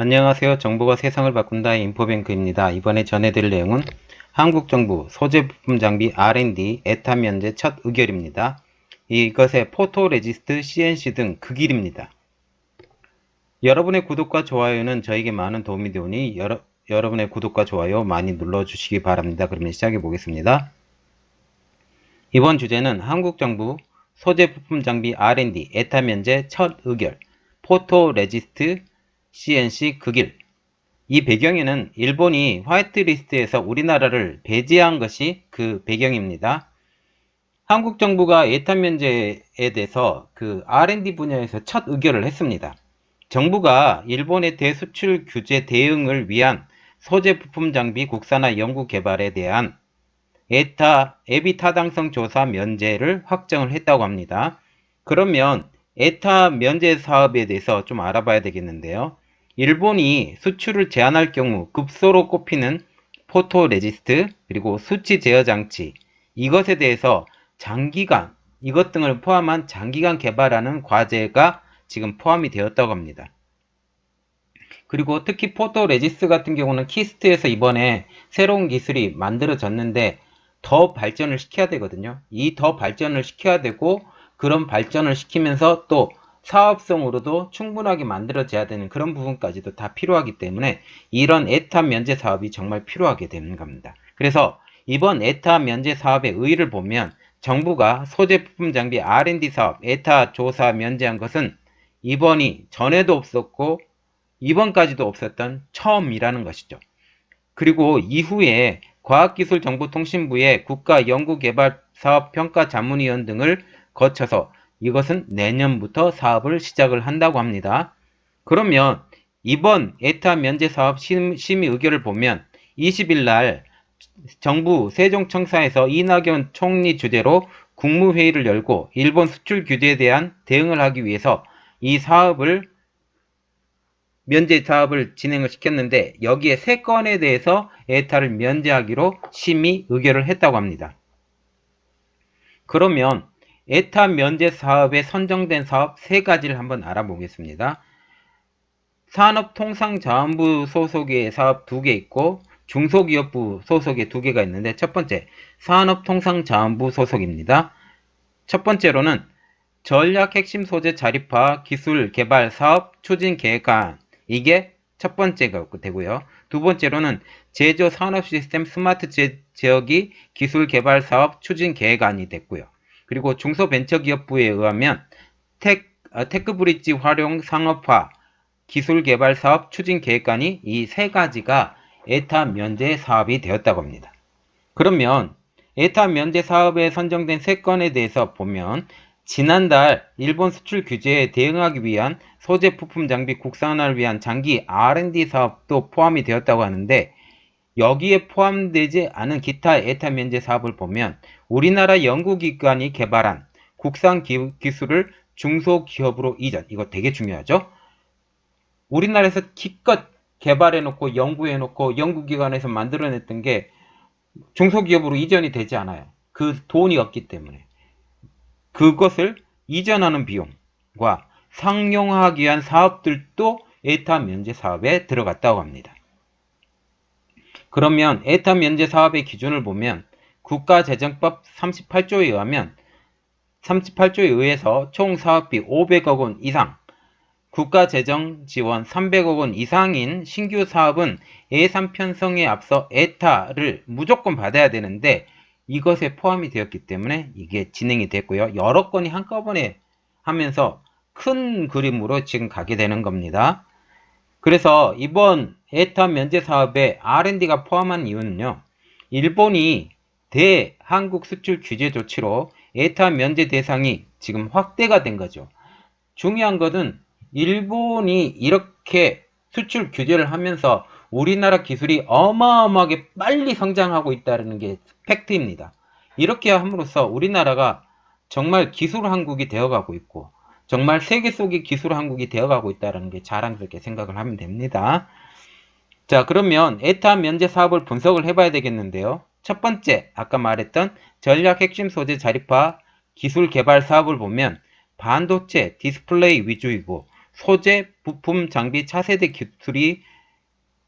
안녕하세요. 정보가 세상을 바꾼다의 인포뱅크입니다. 이번에 전해드릴 내용은 한국정부 소재부품 장비 R&D 에타 면제 첫 의결입니다. 이것의 포토레지스트, CNC 등 극일입니다. 여러분의 구독과 좋아요는 저에게 많은 도움이 되오니 여러분의 구독과 좋아요 많이 눌러주시기 바랍니다. 그러면 시작해 보겠습니다. 이번 주제는 한국정부 소재부품 장비 R&D 에타 면제 첫 의결 포토레지스트 CNC 극일. 이 배경에는 일본이 화이트리스트에서 우리나라를 배제한 것이 그 배경입니다. 한국 정부가 에탄 면제에 대해서 그 R&D 분야에서 첫 의결을 했습니다. 정부가 일본의 대수출 규제 대응을 위한 소재 부품 장비 국산화 연구 개발에 대한 에비 타당성 조사 면제를 확정을 했다고 합니다. 그러면 에타 면제 사업에 대해서 좀 알아봐야 되겠는데요. 일본이 수출을 제한할 경우 급소로 꼽히는 포토레지스트 그리고 수치 제어 장치 이것에 대해서 장기간 이것 등을 포함한 장기간 개발하는 과제가 지금 포함이 되었다고 합니다. 그리고 특히 포토레지스트 같은 경우는 키스트에서 이번에 새로운 기술이 만들어졌는데 더 발전을 시켜야 되거든요. 이 더 발전을 시켜야 되고 그런 발전을 시키면서 또 사업성으로도 충분하게 만들어져야 되는 그런 부분까지도 다 필요하기 때문에 이런 에타 면제 사업이 정말 필요하게 되는 겁니다. 그래서 이번 에타 면제 사업의 의의를 보면 정부가 소재 부품 장비 R&D 사업 에타 조사 면제한 것은 이번이 전에도 없었고 이번까지도 없었던 처음이라는 것이죠. 그리고 이후에 과학기술정보통신부의 국가연구개발사업평가자문위원 등을 거쳐서 이것은 내년부터 사업을 시작을 한다고 합니다. 그러면 이번 에타 면제 사업 심의 의결을 보면 20일 날 정부 세종청사에서 이낙연 총리 주재로 국무회의를 열고 일본 수출 규제에 대한 대응을 하기 위해서 이 사업을 면제 사업을 진행을 시켰는데 여기에 3건에 대해서 에타를 면제하기로 심의 의결을 했다고 합니다. 그러면 에타 면제 사업에 선정된 사업 3가지를 한번 알아보겠습니다. 산업통상자원부 소속의 사업 2개 있고 중소기업부 소속의 2개가 있는데 첫 번째 산업통상자원부 소속입니다. 첫 번째로는 전략핵심 소재 자립화 기술 개발 사업 추진 계획안 이게 첫 번째가 되고요. 두 번째로는 제조 산업 시스템 스마트 지역이 기술 개발 사업 추진 계획안이 됐고요. 그리고 중소벤처기업부에 의하면 테크브릿지 활용 상업화 기술 개발 사업 추진 계획안이 이 3가지가 에타 면제 사업이 되었다고 합니다. 그러면 에타 면제 사업에 선정된 3건에 대해서 보면 지난달 일본 수출 규제에 대응하기 위한 소재 부품 장비 국산화를 위한 장기 R&D 사업도 포함이 되었다고 하는데 여기에 포함되지 않은 기타 에타 면제 사업을 보면 우리나라 연구기관이 개발한 국산 기술을 중소기업으로 이전 이거 되게 중요하죠. 우리나라에서 기껏 개발해놓고 연구해놓고 연구기관에서 만들어냈던 게 중소기업으로 이전이 되지 않아요. 그 돈이 없기 때문에. 그것을 이전하는 비용과 상용화하기 위한 사업들도 에타 면제 사업에 들어갔다고 합니다. 그러면 에타 면제 사업의 기준을 보면 국가재정법 38조에 의하면 38조에 의해서 총 사업비 500억 원 이상 국가재정 지원 300억 원 이상인 신규 사업은 예산 편성에 앞서 에타를 무조건 받아야 되는데 이것에 포함이 되었기 때문에 이게 진행이 됐고요. 여러 건이 한꺼번에 하면서 큰 그림으로 지금 가게 되는 겁니다. 그래서 이번 에타 면제 사업에 R&D가 포함한 이유는요. 일본이 대한국 수출 규제 조치로 에타 면제 대상이 지금 확대가 된 거죠. 중요한 것은 일본이 이렇게 수출 규제를 하면서 우리나라 기술이 어마어마하게 빨리 성장하고 있다는 게 팩트입니다. 이렇게 함으로써 우리나라가 정말 기술 한국이 되어가고 있고 정말 세계 속의 기술 한국이 되어가고 있다는 게 자랑스럽게 생각을 하면 됩니다. 자, 그러면 에타 면제 사업을 분석을 해봐야 되겠는데요. 첫 번째, 아까 말했던 전략 핵심 소재 자립화 기술 개발 사업을 보면 반도체, 디스플레이 위주이고 소재 부품 장비 차세대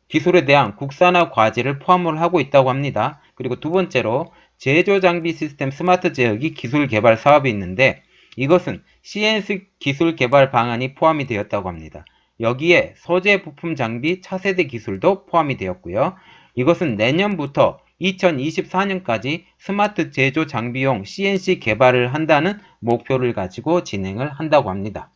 기술에 대한 국산화 과제를 포함을 하고 있다고 합니다. 그리고 두 번째로 제조 장비 시스템 스마트 제어기 기술 개발 사업이 있는데 이것은 CNC 기술 개발 방안이 포함이 되었다고 합니다. 여기에 소재 부품 장비 차세대 기술도 포함이 되었고요. 이것은 내년부터 2024년까지 스마트 제조 장비용 CNC 개발을 한다는 목표를 가지고 진행을 한다고 합니다.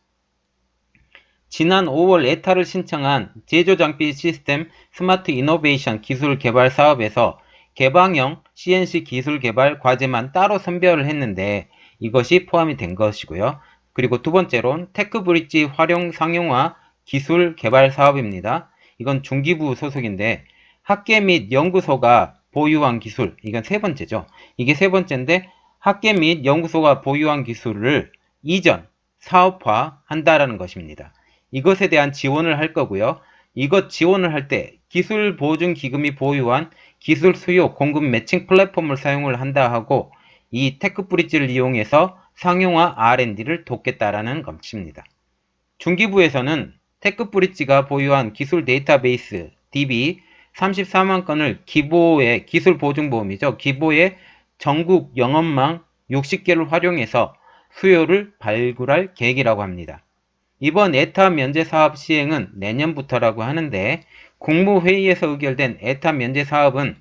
지난 5월 에타를 신청한 제조장비 시스템 스마트 이노베이션 기술 개발 사업에서 개방형 CNC 기술 개발 과제만 따로 선별을 했는데 이것이 포함이 된 것이고요. 그리고 두 번째로는 테크브릿지 활용 상용화 기술 개발 사업입니다. 이건 중기부 소속인데 학계 및 연구소가 보유한 기술, 이건 세 번째죠. 이게 세 번째인데 학계 및 연구소가 보유한 기술을 이전, 사업화 한다라는 것입니다. 이것에 대한 지원을 할 거고요. 이것 지원을 할 때 기술보증기금이 보유한 기술 수요 공급 매칭 플랫폼을 사용을 한다 하고 이 테크브릿지를 이용해서 상용화 R&D를 돕겠다라는 것입니다. 중기부에서는 테크브릿지가 보유한 기술 데이터베이스 DB 34만 건을 기보의 기술보증보험이죠. 기보의 전국 영업망 60개를 활용해서 수요를 발굴할 계획이라고 합니다. 이번 에타 면제 사업 시행은 내년부터라고 하는데 국무회의에서 의결된 에타 면제 사업은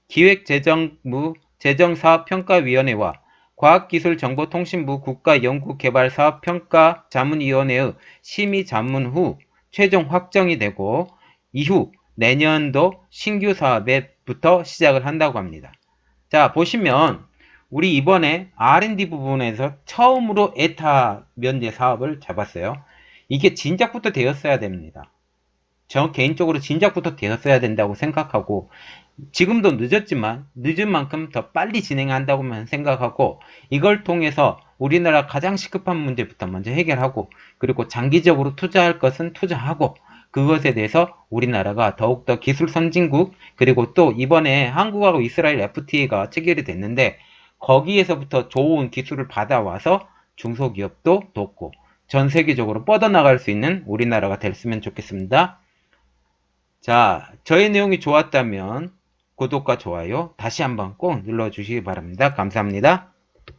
기획재정부 재정사업평가위원회와 과학기술정보통신부 국가연구개발사업평가자문위원회의 심의자문 후 최종 확정이 되고 이후 내년도 신규 사업에부터 시작을 한다고 합니다. 자, 보시면 우리 이번에 R&D 부분에서 처음으로 에타 면제 사업을 잡았어요. 이게 진작부터 되었어야 됩니다. 저 개인적으로 진작부터 되었어야 된다고 생각하고 지금도 늦었지만 늦은 만큼 더 빨리 진행한다고만 생각하고 이걸 통해서 우리나라 가장 시급한 문제부터 먼저 해결하고 그리고 장기적으로 투자할 것은 투자하고 그것에 대해서 우리나라가 더욱더 기술 선진국 그리고 또 이번에 한국하고 이스라엘 FTA가 체결이 됐는데 거기에서부터 좋은 기술을 받아와서 중소기업도 돕고 전 세계적으로 뻗어나갈 수 있는 우리나라가 됐으면 좋겠습니다. 자, 저의 내용이 좋았다면 구독과 좋아요 다시 한번 꼭 눌러주시기 바랍니다. 감사합니다.